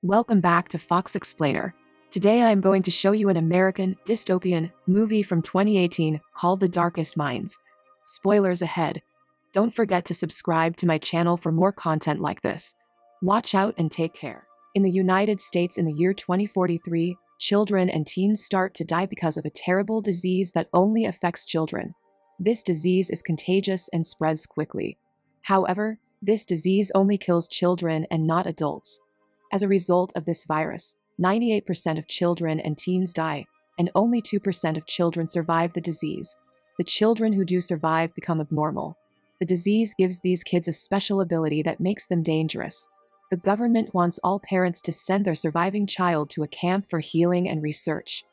Welcome back to Fox Explainer. Today I am going to show you an American dystopian movie from 2018 called The Darkest Minds. Spoilers ahead. Don't forget to subscribe to my channel for more content like this. Watch out and take care. In the United States in the year 2043, children and teens start to die because of a terrible disease that only affects children. This disease is contagious and spreads quickly. However, this disease only kills children and not adults. As a result of this virus, 98% of children and teens die, and only 2% of children survive the disease. The children who do survive become abnormal. The disease gives these kids a special ability that makes them dangerous. The government wants all parents to send their surviving child to a camp for healing and research.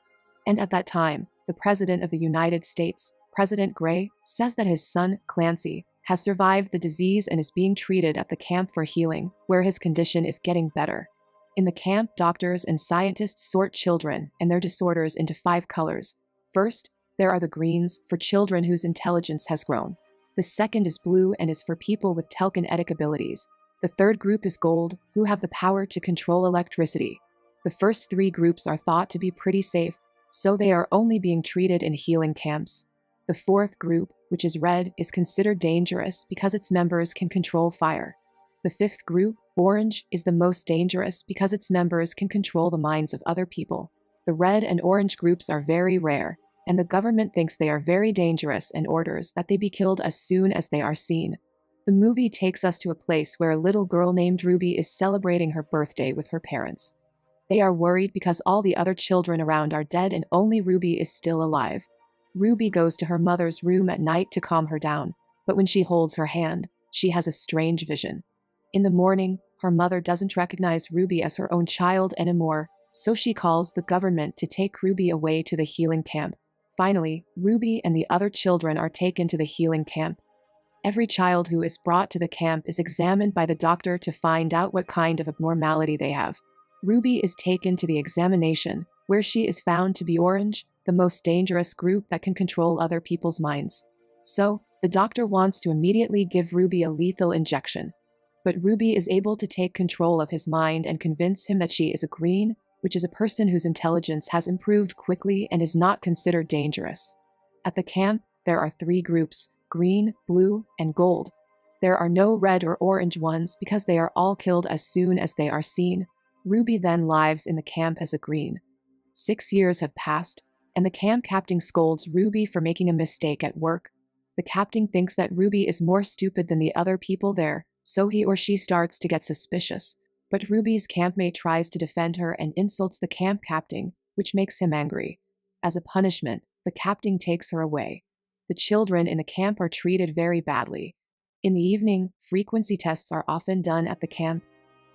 And at that time, the President of the United States, President Gray, says that his son, Clancy, has survived the disease and is being treated at the camp for healing, where his condition is getting better. In the camp, doctors and scientists sort children and their disorders into 5 colors. First, there are the greens, for children whose intelligence has grown. The second is blue and is for people with telekinetic abilities. The third group is gold, who have the power to control electricity. The first 3 groups are thought to be pretty safe, so they are only being treated in healing camps. The fourth group, which is red, is considered dangerous because its members can control fire. The fifth group, orange, is the most dangerous because its members can control the minds of other people. The red and orange groups are very rare, and the government thinks they are very dangerous and orders that they be killed as soon as they are seen. The movie takes us to a place where a little girl named Ruby is celebrating her birthday with her parents. They are worried because all the other children around are dead and only Ruby is still alive. Ruby goes to her mother's room at night to calm her down, but when she holds her hand, she has a strange vision. In the morning, her mother doesn't recognize Ruby as her own child anymore, so she calls the government to take Ruby away to the healing camp. Finally, Ruby and the other children are taken to the healing camp. Every child who is brought to the camp is examined by the doctor to find out what kind of abnormality they have. Ruby is taken to the examination, where she is found to be orange, the most dangerous group that can control other people's minds. So, the doctor wants to immediately give Ruby a lethal injection. But Ruby is able to take control of his mind and convince him that she is a green, which is a person whose intelligence has improved quickly and is not considered dangerous. At the camp, there are 3 groups: green, blue, and gold. There are no red or orange ones because they are all killed as soon as they are seen. Ruby then lives in the camp as a green. 6 years have passed, and the camp captain scolds Ruby for making a mistake at work. The captain thinks that Ruby is more stupid than the other people there, so he or she starts to get suspicious. But Ruby's campmate tries to defend her and insults the camp captain, which makes him angry. As a punishment, the captain takes her away. The children in the camp are treated very badly. In the evening, frequency tests are often done at the camp.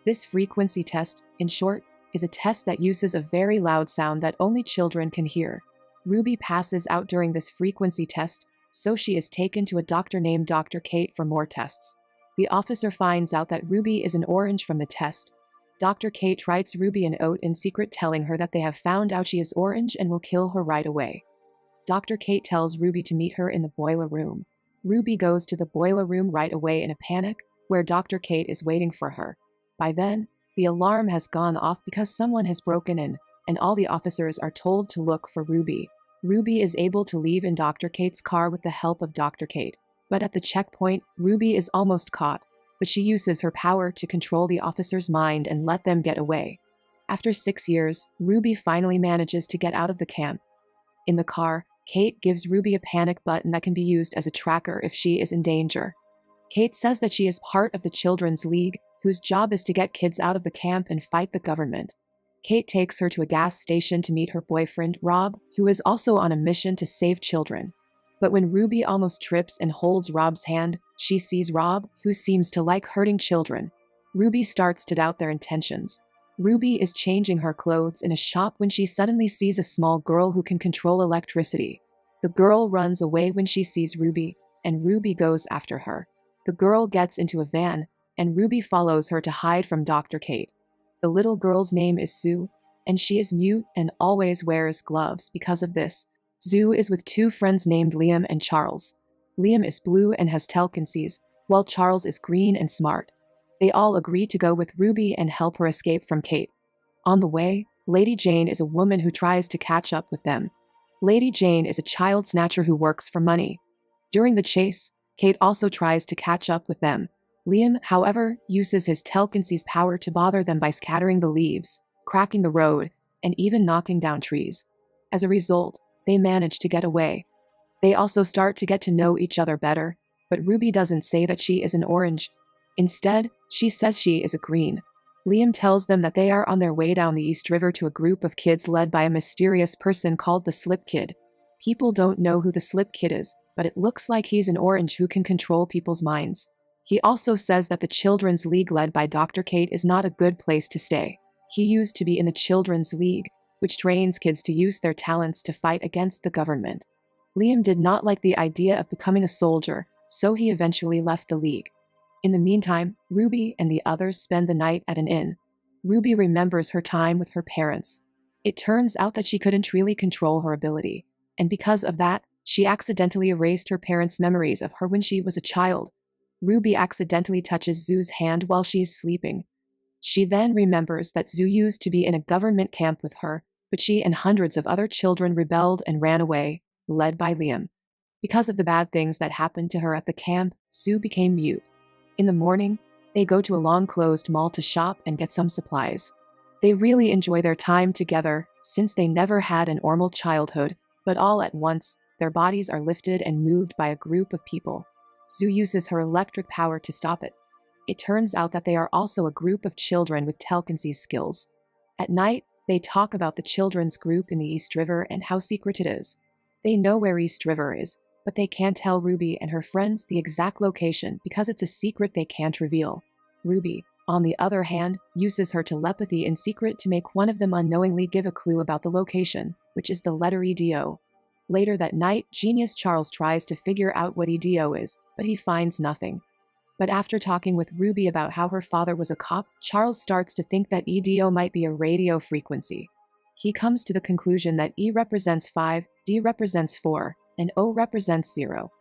This frequency test, in short, is a test that uses a very loud sound that only children can hear. Ruby passes out during this frequency test, so she is taken to a doctor named Dr. Kate for more tests. The officer finds out that Ruby is an orange from the test. Dr. Kate writes Ruby an note in secret telling her that they have found out she is orange and will kill her right away. Dr. Kate tells Ruby to meet her in the boiler room. Ruby goes to the boiler room right away in a panic, where Dr. Kate is waiting for her. By then, the alarm has gone off because someone has broken in, and all the officers are told to look for Ruby. Ruby is able to leave in Dr. Kate's car with the help of Dr. Kate. But at the checkpoint, Ruby is almost caught, but she uses her power to control the officer's mind and let them get away. After 6 years, Ruby finally manages to get out of the camp. In the car, Kate gives Ruby a panic button that can be used as a tracker if she is in danger. Kate says that she is part of the Children's League, whose job is to get kids out of the camp and fight the government. Kate takes her to a gas station to meet her boyfriend, Rob, who is also on a mission to save children. But when Ruby almost trips and holds Rob's hand, she sees Rob, who seems to like hurting children. Ruby starts to doubt their intentions. Ruby is changing her clothes in a shop when she suddenly sees a small girl who can control electricity. The girl runs away when she sees Ruby, and Ruby goes after her. The girl gets into a van, and Ruby follows her to hide from Dr. Kate. The little girl's name is Sue, and she is mute and always wears gloves because of this. Sue is with 2 friends named Liam and Charles. Liam is blue and has telekinesis, while Charles is green and smart. They all agree to go with Ruby and help her escape from Kate. On the way, Lady Jane is a woman who tries to catch up with them. Lady Jane is a child snatcher who works for money. During the chase, Kate also tries to catch up with them. Liam, however, uses his telekinesis power to bother them by scattering the leaves, cracking the road, and even knocking down trees. As a result, they manage to get away. They also start to get to know each other better, but Ruby doesn't say that she is an orange. Instead, she says she is a green. Liam tells them that they are on their way down the East River to a group of kids led by a mysterious person called the Slip Kid. People don't know who the Slip Kid is, but it looks like he's an orange who can control people's minds. He also says that the Children's League led by Dr. Kate is not a good place to stay. He used to be in the Children's League, which trains kids to use their talents to fight against the government. Liam did not like the idea of becoming a soldier, so he eventually left the League. In the meantime, Ruby and the others spend the night at an inn. Ruby remembers her time with her parents. It turns out that she couldn't really control her ability, and because of that, she accidentally erased her parents' memories of her when she was a child. Ruby accidentally touches Zoo's hand while she is sleeping. She then remembers that Zoo used to be in a government camp with her, but she and hundreds of other children rebelled and ran away, led by Liam. Because of the bad things that happened to her at the camp, Zoo became mute. In the morning, they go to a long-closed mall to shop and get some supplies. They really enjoy their time together since they never had a normal childhood, but all at once, their bodies are lifted and moved by a group of people. Zoo uses her electric power to stop it. It turns out that they are also a group of children with telekinesis skills. At night, they talk about the children's group in the East River and how secret it is. They know where East River is, but they can't tell Ruby and her friends the exact location because it's a secret they can't reveal. Ruby, on the other hand, uses her telepathy in secret to make one of them unknowingly give a clue about the location, which is the letter EDO. Later that night, genius Charles tries to figure out what EDO is, but he finds nothing. But after talking with Ruby about how her father was a cop, Charles starts to think that EDO might be a radio frequency. He comes to the conclusion that E represents 5, D represents 4, and O represents 0.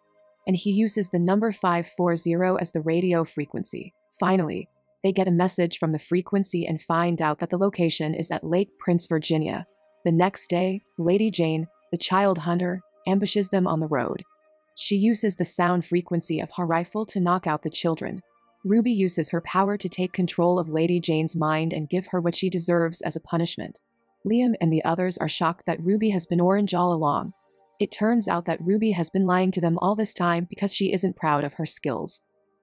And he uses the number 540 as the radio frequency. Finally, they get a message from the frequency and find out that the location is at Lake Prince, Virginia. The next day, Lady Jane, the child hunter, ambushes them on the road. She uses the sound frequency of her rifle to knock out the children. Ruby uses her power to take control of Lady Jane's mind and give her what she deserves as a punishment. Liam and the others are shocked that Ruby has been orange all along. It turns out that Ruby has been lying to them all this time because she isn't proud of her skills.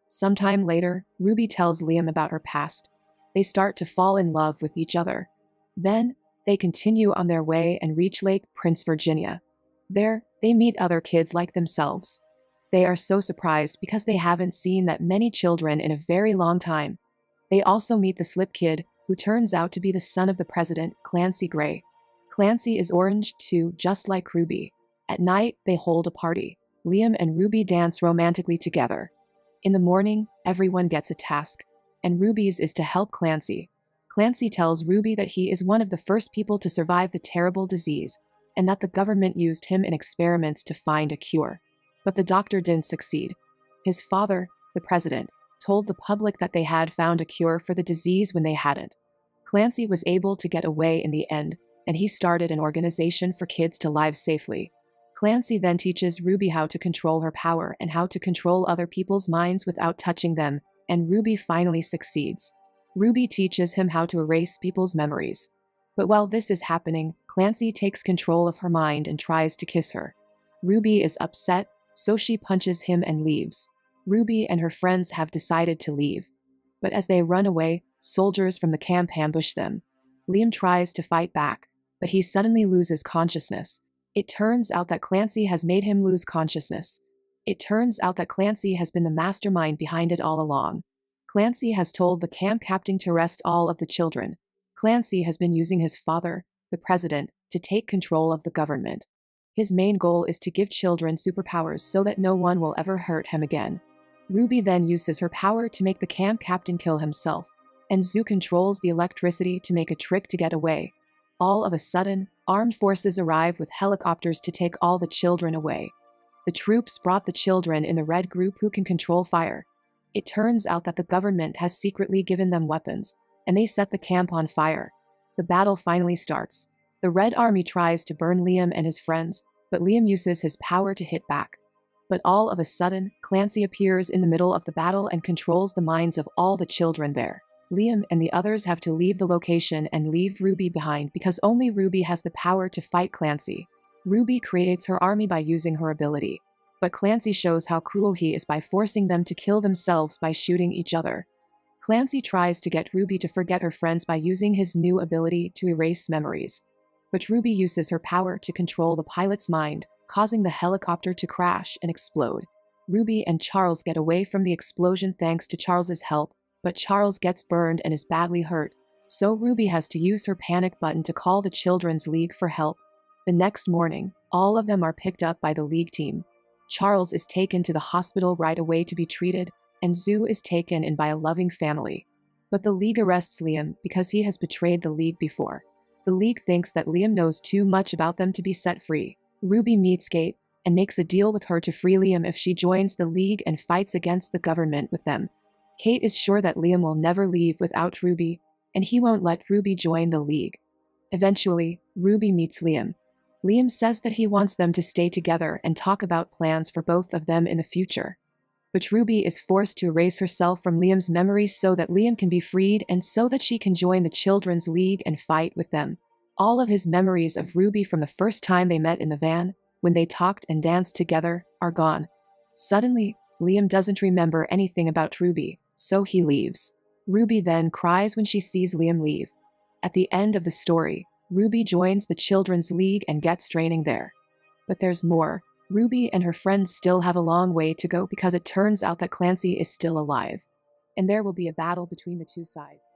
Sometime later, Ruby tells Liam about her past. They start to fall in love with each other. Then, they continue on their way and reach Lake Prince, Virginia. There, they meet other kids like themselves. They are so surprised because they haven't seen that many children in a very long time. They also meet the Slip Kid, who turns out to be the son of the president, Clancy Gray. Clancy is orange too, just like Ruby. At night, they hold a party. Liam and Ruby dance romantically together. In the morning, everyone gets a task, and Ruby's is to help Clancy. Clancy tells Ruby that he is one of the first people to survive the terrible disease, and that the government used him in experiments to find a cure. But the doctor didn't succeed. His father, the president, told the public that they had found a cure for the disease when they hadn't. Clancy was able to get away in the end, and he started an organization for kids to live safely. Clancy then teaches Ruby how to control her power and how to control other people's minds without touching them, and Ruby finally succeeds. Ruby teaches him how to erase people's memories. But while this is happening, Clancy takes control of her mind and tries to kiss her. Ruby is upset, so she punches him and leaves. Ruby and her friends have decided to leave. But as they run away, soldiers from the camp ambush them. Liam tries to fight back, but he suddenly loses consciousness. It turns out that Clancy has made him lose consciousness. It turns out that Clancy has been the mastermind behind it all along. Clancy has told the camp captain to arrest all of the children. Clancy has been using his father, the president, to take control of the government. His main goal is to give children superpowers so that no one will ever hurt him again. Ruby then uses her power to make the camp captain kill himself, and Zoo controls the electricity to make a trick to get away. All of a sudden, armed forces arrive with helicopters to take all the children away. The troops brought the children in the red group who can control fire. It turns out that the government has secretly given them weapons, and they set the camp on fire. The battle finally starts. The Red Army tries to burn Liam and his friends, but Liam uses his power to hit back. But all of a sudden, Clancy appears in the middle of the battle and controls the minds of all the children there. Liam and the others have to leave the location and leave Ruby behind because only Ruby has the power to fight Clancy. Ruby creates her army by using her ability, but Clancy shows how cruel he is by forcing them to kill themselves by shooting each other. Clancy tries to get Ruby to forget her friends by using his new ability to erase memories, but Ruby uses her power to control the pilot's mind, causing the helicopter to crash and explode. Ruby and Charles get away from the explosion thanks to Charles's help, but Charles gets burned and is badly hurt, so Ruby has to use her panic button to call the Children's League for help. The next morning, all of them are picked up by the League team. Charles is taken to the hospital right away to be treated, and Zoo is taken in by a loving family. But the League arrests Liam because he has betrayed the League before. The League thinks that Liam knows too much about them to be set free. Ruby meets Kate and makes a deal with her to free Liam if she joins the League and fights against the government with them. Kate is sure that Liam will never leave without Ruby, and he won't let Ruby join the League. Eventually, Ruby meets Liam. Liam says that he wants them to stay together and talk about plans for both of them in the future. But Ruby is forced to erase herself from Liam's memories so that Liam can be freed and so that she can join the Children's League and fight with them. All of his memories of Ruby from the first time they met in the van, when they talked and danced together, are gone. Suddenly, Liam doesn't remember anything about Ruby, so he leaves. Ruby then cries when she sees Liam leave. At the end of the story, Ruby joins the Children's League and gets training there. But there's more. Ruby and her friends still have a long way to go because it turns out that Clancy is still alive, and there will be a battle between the two sides.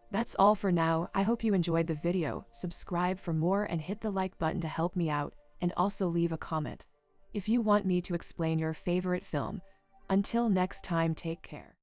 That's all for now. I hope you enjoyed the video. Subscribe for more and hit the like button to help me out, and also leave a comment if you want me to explain your favorite film. Until next time, take care.